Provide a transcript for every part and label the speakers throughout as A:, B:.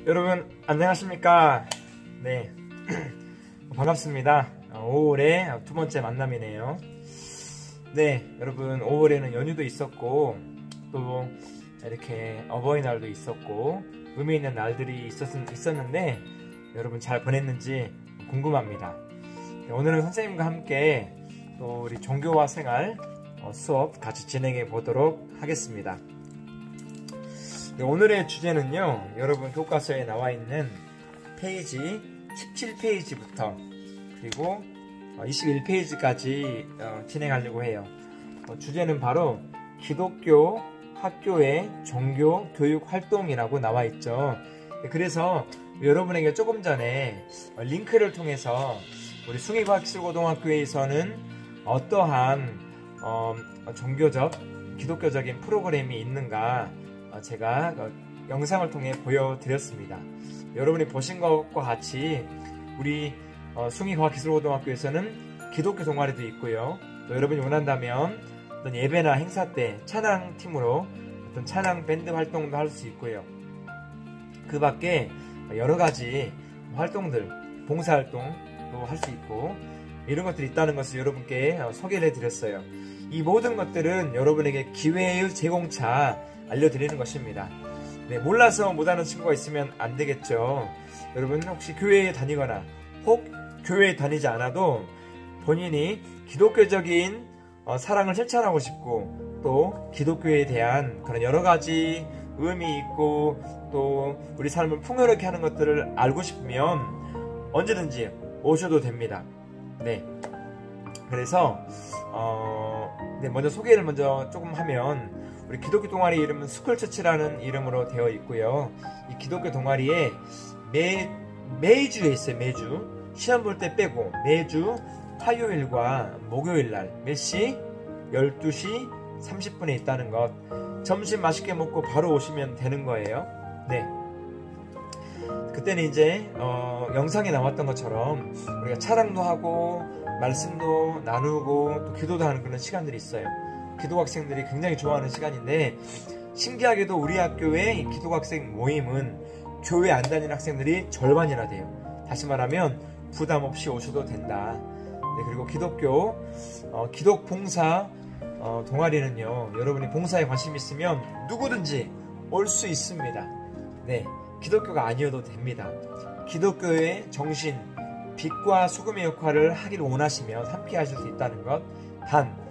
A: 여러분 안녕하십니까. 네 반갑습니다. 5월의 두 번째 만남이네요. 네 여러분, 5월에는 연휴도 있었고 또 이렇게 어버이날도 있었고 의미 있는 날들이 있었는데 여러분 잘 보냈는지 궁금합니다. 네, 오늘은 선생님과 함께 또 우리 종교와 생활 수업 같이 진행해 보도록 하겠습니다. 네, 오늘의 주제는요, 여러분 교과서에 나와 있는 페이지 17페이지부터 그리고 21페이지까지 진행하려고 해요. 주제는 바로 기독교 학교의 종교 교육 활동이라고 나와 있죠. 그래서 여러분에게 조금 전에 링크를 통해서 우리 숭의과학기술고등학교에서는 어떠한 종교적, 기독교적인 프로그램이 있는가 제가 영상을 통해 보여드렸습니다. 여러분이 보신 것과 같이 우리 숭의과학기술고등학교에서는 기독교 동아리도 있고요. 또 여러분이 원한다면 어떤 예배나 행사 때 찬양팀으로 어떤 찬양 밴드 활동도 할 수 있고요. 그 밖에 여러가지 활동들, 봉사활동도 할 수 있고 이런 것들이 있다는 것을 여러분께 소개를 해드렸어요. 이 모든 것들은 여러분에게 기회의 제공차 알려드리는 것입니다. 네, 몰라서 못하는 친구가 있으면 안 되겠죠. 여러분 혹시 교회에 다니거나 혹 교회에 다니지 않아도 본인이 기독교적인 사랑을 실천하고 싶고 또 기독교에 대한 그런 여러가지 의미 있고 또 우리 삶을 풍요롭게 하는 것들을 알고 싶으면 언제든지 오셔도 됩니다. 네, 그래서 먼저 소개를 조금 하면 우리 기독교 동아리 이름은 스쿨처치라는 이름으로 되어 있고요. 이 기독교 동아리에 매주에 있어요. 매주 시험 볼 때 빼고 매주 화요일과 목요일날 몇 시? 12시 30분에 있다는 것. 점심 맛있게 먹고 바로 오시면 되는 거예요. 네, 그때는 이제 영상에 나왔던 것처럼 우리가 찬양도 하고 말씀도 나누고 또 기도도 하는 그런 시간들이 있어요. 기독학생들이 굉장히 좋아하는 시간인데, 신기하게도 우리 학교의 기독학생 모임은 교회 안 다니는 학생들이 절반이나 돼요. 다시 말하면 부담 없이 오셔도 된다. 네, 그리고 기독봉사 동아리는요, 여러분이 봉사에 관심 있으면 누구든지 올 수 있습니다. 네, 기독교가 아니어도 됩니다. 기독교의 정신, 빛과 소금의 역할을 하기를 원하시면 함께 하실 수 있다는 것. 단,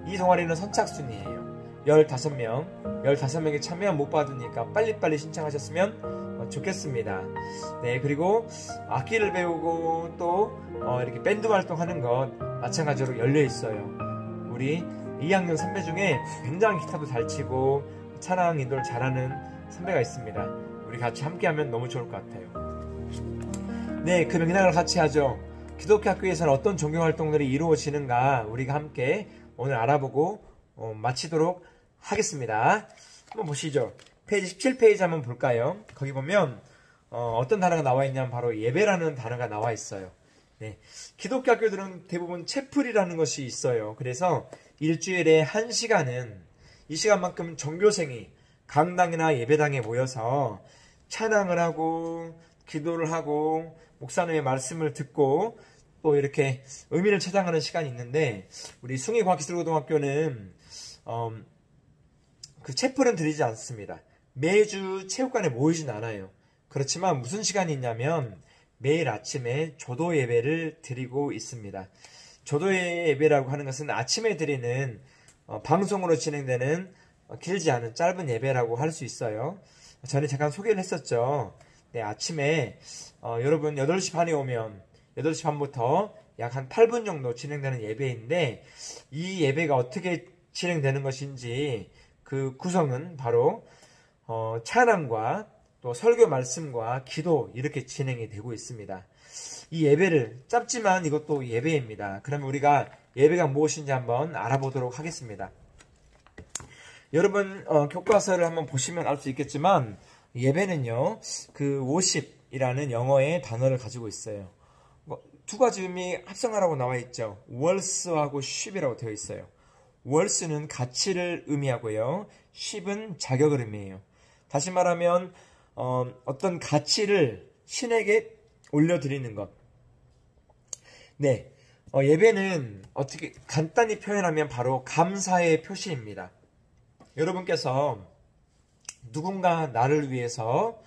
A: 이 동아리는 선착순이에요. 15명이 참여 못 받으니까 빨리빨리 신청하셨으면 좋겠습니다. 네, 그리고 악기를 배우고 또 이렇게 밴드 활동하는 것 마찬가지로 열려 있어요. 우리 2학년 선배 중에 굉장히 기타도 잘 치고 찬양 인도를 잘하는 선배가 있습니다. 우리 같이 함께하면 너무 좋을 것 같아요. 네, 그 맥락을 같이 하죠. 기독교 학교에서는 어떤 종교 활동들이 이루어지는가 우리가 함께 오늘 알아보고 마치도록 하겠습니다. 한번 보시죠. 페이지 17페이지 한번 볼까요? 거기 보면 어떤 단어가 나와 있냐면 바로 예배라는 단어가 나와 있어요. 네, 기독교 학교들은 대부분 채플이라는 것이 있어요. 그래서 일주일에 1시간은 이 시간만큼 종교생이 강당이나 예배당에 모여서 찬양을 하고 기도를 하고 목사님의 말씀을 듣고 또 이렇게 의미를 찾아가는 시간이 있는데, 우리 숭의과학기술고등학교는 그 채플은 드리지 않습니다. 매주 체육관에 모이진 않아요. 그렇지만 무슨 시간이 있냐면 매일 아침에 조도 예배를 드리고 있습니다. 조도 예배라고 하는 것은 아침에 드리는 방송으로 진행되는 길지 않은 짧은 예배라고 할 수 있어요. 전에 잠깐 소개를 했었죠. 네, 아침에 여러분 8시 반에 오면 8시 반부터 약 한 8분 정도 진행되는 예배인데, 이 예배가 어떻게 진행되는 것인지 그 구성은 바로 찬양과 또 설교 말씀과 기도 이렇게 진행이 되고 있습니다. 이 예배를 짧지만 이것도 예배입니다. 그러면 우리가 예배가 무엇인지 한번 알아보도록 하겠습니다. 여러분 교과서를 한번 보시면 알 수 있겠지만 예배는요, 그 worship이라는 영어의 단어를 가지고 있어요. 두 가지 의미 합성하라고 나와 있죠. worth하고 ship이라고 되어 있어요. worth는 가치를 의미하고요, ship은 자격을 의미해요. 다시 말하면 어떤 가치를 신에게 올려드리는 것. 네, 예배는 어떻게 간단히 표현하면 바로 감사의 표시입니다. 여러분께서 누군가 나를 위해서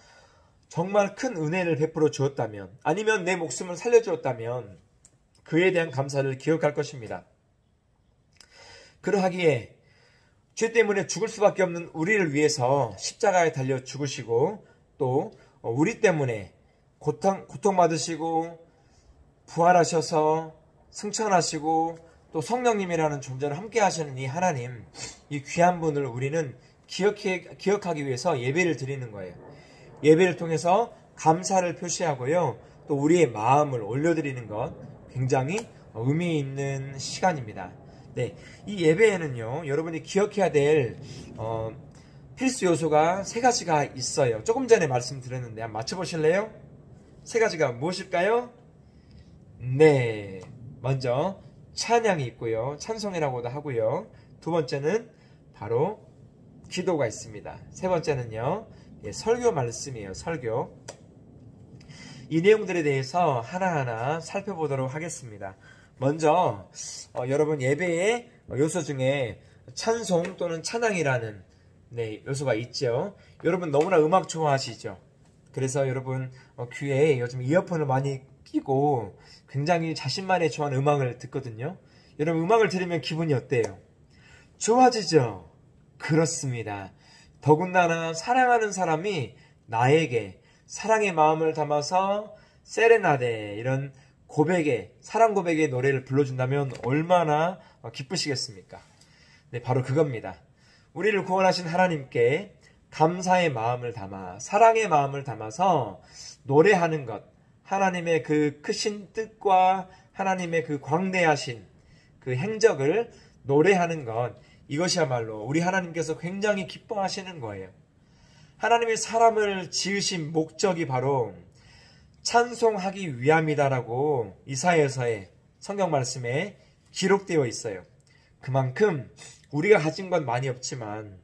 A: 정말 큰 은혜를 베풀어 주었다면, 아니면 내 목숨을 살려주었다면 그에 대한 감사를 기억할 것입니다. 그러하기에 죄 때문에 죽을 수밖에 없는 우리를 위해서 십자가에 달려 죽으시고, 또 우리 때문에 고통받으시고 부활하셔서 승천하시고 또 성령님이라는 존재를 함께 하시는 이 하나님, 이 귀한 분을 우리는 기억하기 위해서 예배를 드리는 거예요. 예배를 통해서 감사를 표시하고요, 또 우리의 마음을 올려드리는 것, 굉장히 의미 있는 시간입니다. 네, 이 예배에는요, 여러분이 기억해야 될 필수 요소가 세 가지가 있어요. 조금 전에 말씀드렸는데 한번 맞춰보실래요? 세 가지가 무엇일까요? 네, 먼저 찬양이 있고요, 찬송이라고도 하고요. 두 번째는 바로 기도가 있습니다. 세 번째는요, 설교 말씀이에요. 설교. 이 내용들에 대해서 하나하나 살펴보도록 하겠습니다. 먼저 여러분, 예배의 요소 중에 찬송 또는 찬양이라는 요소가 있죠. 여러분 너무나 음악 좋아하시죠? 그래서 여러분 귀에 요즘 이어폰을 많이 끼고 굉장히 자신만의 좋아하는 음악을 듣거든요. 여러분, 음악을 들으면 기분이 어때요? 좋아지죠? 그렇습니다. 더군다나 사랑하는 사람이 나에게 사랑의 마음을 담아서 세레나데, 이런 사랑 고백의 노래를 불러준다면 얼마나 기쁘시겠습니까? 네, 바로 그겁니다. 우리를 구원하신 하나님께 감사의 마음을 담아, 사랑의 마음을 담아서 노래하는 것, 하나님의 그 크신 뜻과 하나님의 그 광대하신 그 행적을 노래하는 것, 이것이야말로 우리 하나님께서 굉장히 기뻐하시는 거예요. 하나님이 사람을 지으신 목적이 바로 찬송하기 위함이다라고 이사야서의 성경 말씀에 기록되어 있어요. 그만큼 우리가 가진 건 많이 없지만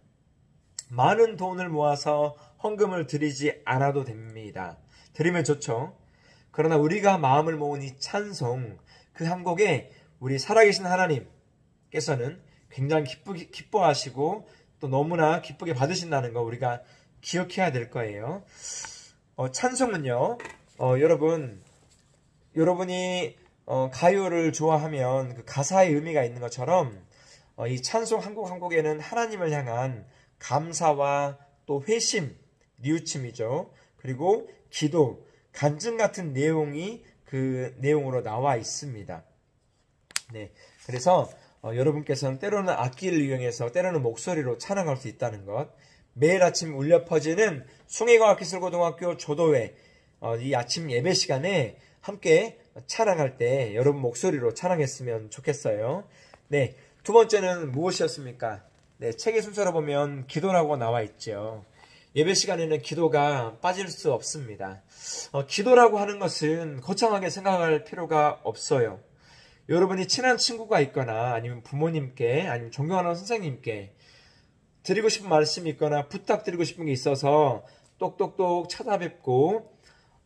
A: 많은 돈을 모아서 헌금을 드리지 않아도 됩니다. 드리면 좋죠. 그러나 우리가 마음을 모은 이 찬송, 그 한 곡에 우리 살아계신 하나님께서는 굉장히 기뻐하시고 또 너무나 기쁘게 받으신다는 거 우리가 기억해야 될 거예요. 찬송은요, 여러분이 가요를 좋아하면 그 가사의 의미가 있는 것처럼 이 찬송 한 곡 한 곡에는 하나님을 향한 감사와 또 회심, 뉘우침이죠. 그리고 기도, 간증 같은 내용이 그 내용으로 나와 있습니다. 네, 그래서 여러분께서는 때로는 악기를 이용해서, 때로는 목소리로 찬양할 수 있다는 것, 매일 아침 울려 퍼지는 숭의과학기술고등학교 조도회 이 아침 예배 시간에 함께 찬양할 때 여러분 목소리로 찬양했으면 좋겠어요. 네, 두 번째는 무엇이었습니까? 네, 책의 순서로 보면 기도라고 나와 있죠. 예배 시간에는 기도가 빠질 수 없습니다. 기도라고 하는 것은 거창하게 생각할 필요가 없어요. 여러분이 친한 친구가 있거나 아니면 부모님께, 아니면 존경하는 선생님께 드리고 싶은 말씀이 있거나 부탁드리고 싶은 게 있어서 똑똑똑 찾아뵙고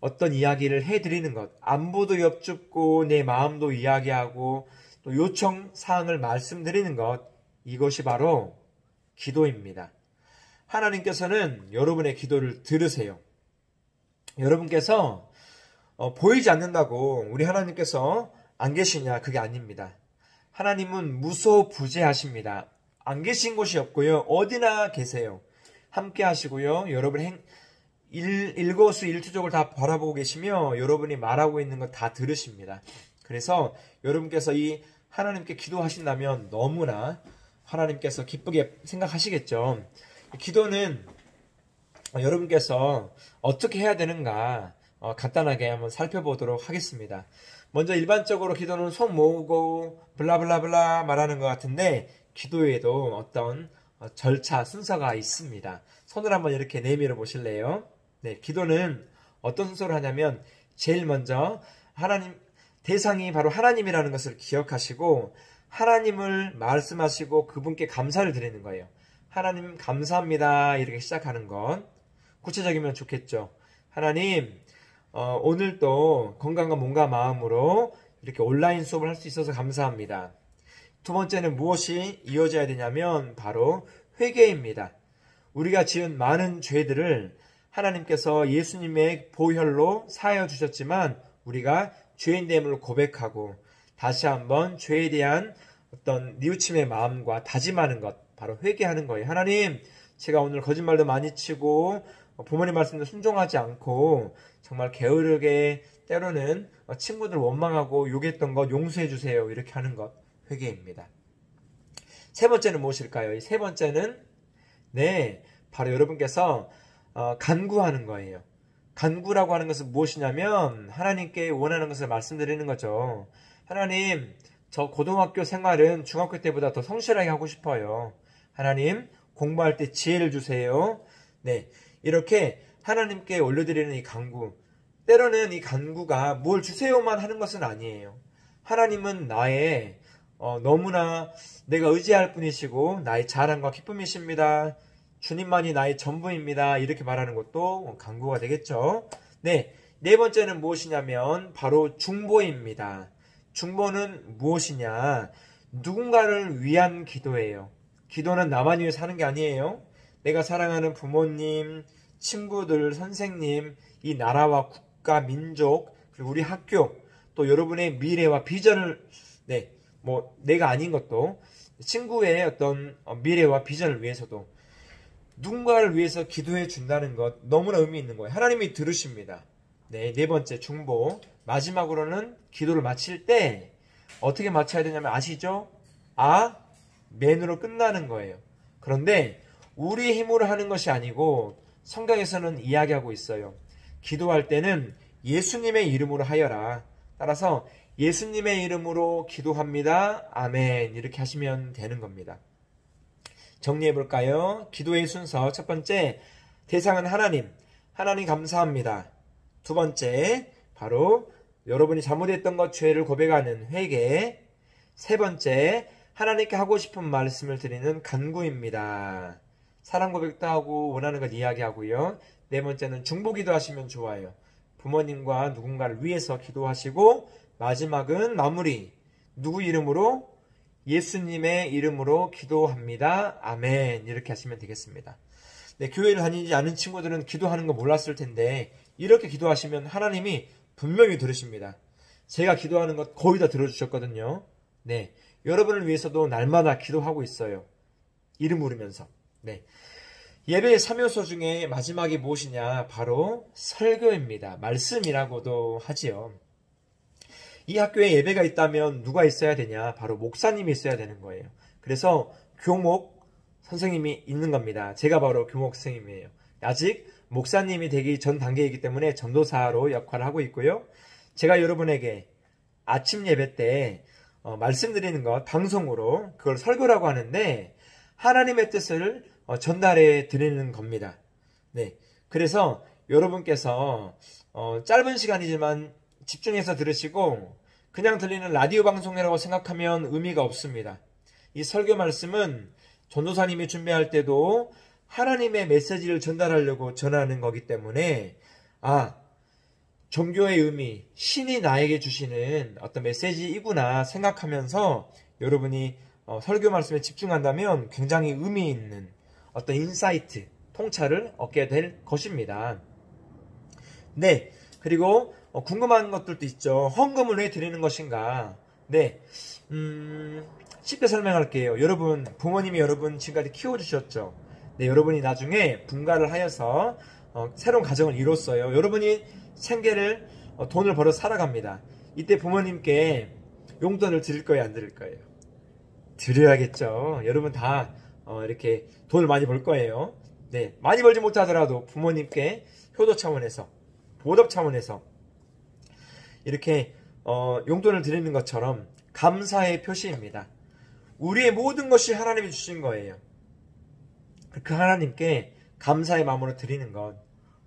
A: 어떤 이야기를 해드리는 것, 안부도 여쭙고 내 마음도 이야기하고 또 요청 사항을 말씀드리는 것, 이것이 바로 기도입니다. 하나님께서는 여러분의 기도를 들으세요. 여러분께서 보이지 않는다고 우리 하나님께서 안 계시냐? 그게 아닙니다. 하나님은 무소부재하십니다. 안 계신 곳이 없고요, 어디나 계세요. 함께 하시고요, 여러분 일거수일투족을 다 바라보고 계시며 여러분이 말하고 있는 거 다 들으십니다. 그래서 여러분께서 이 하나님께 기도하신다면 너무나 하나님께서 기쁘게 생각하시겠죠. 기도는 여러분께서 어떻게 해야 되는가 간단하게 한번 살펴보도록 하겠습니다. 먼저 일반적으로 기도는 손 모으고 블라블라블라 말하는 것 같은데, 기도에도 어떤 절차, 순서가 있습니다. 손을 한번 이렇게 내밀어 보실래요? 네, 기도는 어떤 순서로 하냐면, 제일 먼저 대상이 바로 하나님이라는 것을 기억하시고 하나님을 말씀하시고 그분께 감사를 드리는 거예요. 하나님 감사합니다, 이렇게 시작하는 것. 구체적이면 좋겠죠. 하나님, 오늘도 건강과 몸과 마음으로 이렇게 온라인 수업을 할 수 있어서 감사합니다. 두 번째는 무엇이 이어져야 되냐면 바로 회개입니다. 우리가 지은 많은 죄들을 하나님께서 예수님의 보혈로 사하여 주셨지만 우리가 죄인됨을 고백하고 다시 한번 죄에 대한 어떤 뉘우침의 마음과 다짐하는 것, 바로 회개하는 거예요. 하나님, 제가 오늘 거짓말도 많이 치고 부모님 말씀도 순종하지 않고 정말 게으르게 때로는 친구들 원망하고 욕했던 것 용서해 주세요. 이렇게 하는 것, 회개입니다. 세 번째는 무엇일까요? 이 세 번째는 바로 여러분께서 간구하는 거예요. 간구라고 하는 것은 무엇이냐면 하나님께 원하는 것을 말씀드리는 거죠. 하나님, 저 고등학교 생활은 중학교 때보다 더 성실하게 하고 싶어요. 하나님, 공부할 때 지혜를 주세요. 이렇게 하나님께 올려드리는 이 간구. 때로는 이 간구가 뭘 주세요만 하는 것은 아니에요. 하나님은 나의 너무나 내가 의지할 분이시고 나의 자랑과 기쁨이십니다. 주님만이 나의 전부입니다. 이렇게 말하는 것도 간구가 되겠죠. 네 번째는 무엇이냐면 바로 중보입니다. 중보는 무엇이냐? 누군가를 위한 기도예요. 기도는 나만 위해 사는 게 아니에요. 내가 사랑하는 부모님, 친구들, 선생님, 이 나라와 국가, 민족, 그리고 우리 학교, 또 여러분의 미래와 비전을, 내가 아닌 것도 친구의 어떤 미래와 비전을 위해서도 누군가를 위해서 기도해 준다는 것 너무나 의미 있는 거예요. 하나님이 들으십니다. 네 번째 중보. 마지막으로는 기도를 마칠 때 어떻게 마쳐야 되냐면 아시죠? 맨으로 끝나는 거예요. 그런데 우리의 힘으로 하는 것이 아니고 성경에서는 이야기하고 있어요. 기도할 때는 예수님의 이름으로 하여라. 따라서 예수님의 이름으로 기도합니다. 아멘. 이렇게 하시면 되는 겁니다. 정리해 볼까요? 기도의 순서. 첫 번째, 대상은 하나님. 하나님 감사합니다. 두 번째, 바로 여러분이 잘못했던 것, 죄를 고백하는 회개. 세 번째, 하나님께 하고 싶은 말씀을 드리는 간구입니다. 사랑 고백도 하고 원하는 것 이야기하고요. 네 번째는 중보기도 하시면 좋아요. 부모님과 누군가를 위해서 기도하시고 마지막은 마무리. 누구 이름으로? 예수님의 이름으로 기도합니다. 아멘. 이렇게 하시면 되겠습니다. 교회를 다니지 않은 친구들은 기도하는 거 몰랐을 텐데 이렇게 기도하시면 하나님이 분명히 들으십니다. 제가 기도하는 것 거의 다 들어주셨거든요. 여러분을 위해서도 날마다 기도하고 있어요. 이름 부르면서. 예배의 3요소 중에 마지막이 무엇이냐? 바로 설교입니다. 말씀이라고도 하지요. 이 학교에 예배가 있다면 누가 있어야 되냐? 바로 목사님이 있어야 되는 거예요. 그래서 교목 선생님이 있는 겁니다. 제가 바로 교목 선생님이에요. 아직 목사님이 되기 전 단계이기 때문에 전도사로 역할을 하고 있고요. 제가 여러분에게 아침 예배 때 말씀드리는 것 방송으로 그걸 설교라고 하는데 하나님의 뜻을 전달해 드리는 겁니다. 그래서 여러분께서 짧은 시간이지만 집중해서 들으시고 그냥 들리는 라디오 방송이라고 생각하면 의미가 없습니다. 이 설교 말씀은 전도사님이 준비할 때도 하나님의 메시지를 전달하려고 전하는 거기 때문에 종교의 의미, 신이 나에게 주시는 어떤 메시지이구나 생각하면서 여러분이 설교 말씀에 집중한다면 굉장히 의미 있는 어떤 인사이트, 통찰을 얻게 될 것입니다. 그리고 궁금한 것들도 있죠. 헌금을 왜 드리는 것인가? 쉽게 설명할게요. 여러분, 부모님이 여러분 지금까지 키워주셨죠. 여러분이 나중에 분가를 하여서 새로운 가정을 이뤘어요. 여러분이 생계를 돈을 벌어 살아갑니다. 이때 부모님께 용돈을 드릴 거예요, 안 드릴 거예요? 드려야겠죠. 여러분 다 이렇게 돈을 많이 벌 거예요. 많이 벌지 못하더라도 부모님께 효도 차원에서, 보답 차원에서 이렇게 용돈을 드리는 것처럼 감사의 표시입니다. 우리의 모든 것이 하나님이 주신 거예요. 그 하나님께 감사의 마음으로 드리는 것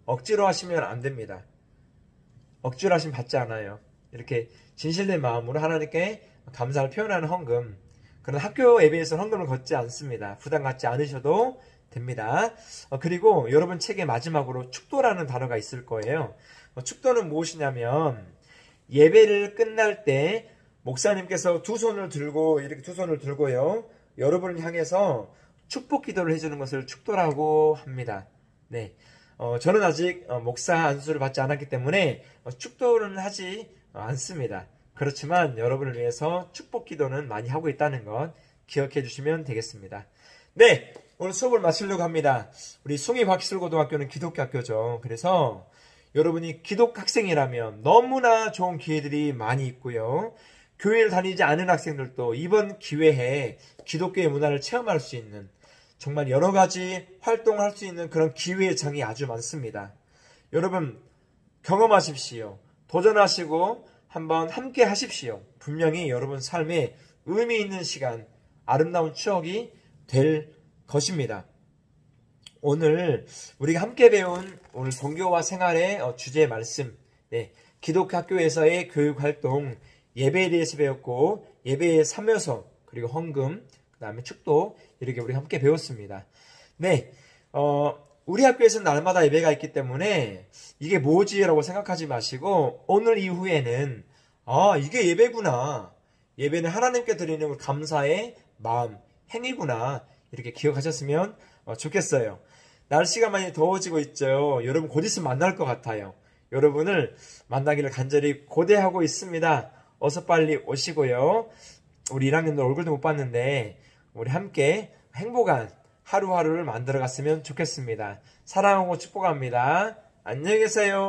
A: 억지로 하시면 안 됩니다. 억지로 하시면 받지 않아요. 이렇게 진실된 마음으로 하나님께 감사를 표현하는 헌금. 그런 학교 예배에서는 헌금을 걷지 않습니다. 부담 갖지 않으셔도 됩니다. 그리고 여러분 책의 마지막으로 축도라는 단어가 있을 거예요. 축도는 무엇이냐면 예배를 끝날 때 목사님께서 두 손을 들고 이렇게 두 손을 들고요. 여러분을 향해서 축복 기도를 해주는 것을 축도라고 합니다. 네, 저는 아직 목사 안수를 받지 않았기 때문에 축도는 하지 않습니다. 그렇지만 여러분을 위해서 축복 기도는 많이 하고 있다는 것 기억해 주시면 되겠습니다. 네, 오늘 수업을 마치려고 합니다. 우리 숭이박실고등학교는 기독교 학교죠. 그래서 여러분이 기독학생이라면 너무나 좋은 기회들이 많이 있고요. 교회를 다니지 않은 학생들도 이번 기회에 기독교의 문화를 체험할 수 있는 정말 여러 가지 활동을 할 수 있는 그런 기회의 장이 아주 많습니다. 여러분 경험하십시오. 도전하시고 한번 함께 하십시오. 분명히 여러분 삶에 의미 있는 시간, 아름다운 추억이 될 것입니다. 오늘 우리가 함께 배운 오늘 종교와 생활의 주제 말씀, 네, 기독교 학교에서의 교육활동, 예배에 대해서 배웠고 예배의 참여서, 그리고 헌금, 그 다음에 축도 이렇게 우리 함께 배웠습니다. 네, 우리 학교에서는 날마다 예배가 있기 때문에 이게 뭐지? 라고 생각하지 마시고 오늘 이후에는 이게 예배구나. 예배는 하나님께 드리는 감사의 마음, 행위구나. 이렇게 기억하셨으면 좋겠어요. 날씨가 많이 더워지고 있죠. 여러분 곧 있으면 만날 것 같아요. 여러분을 만나기를 간절히 고대하고 있습니다. 어서 빨리 오시고요. 우리 1학년들 얼굴도 못 봤는데 우리 함께 행복한 하루하루를 만들어 갔으면 좋겠습니다. 사랑하고 축복합니다. 안녕히 계세요.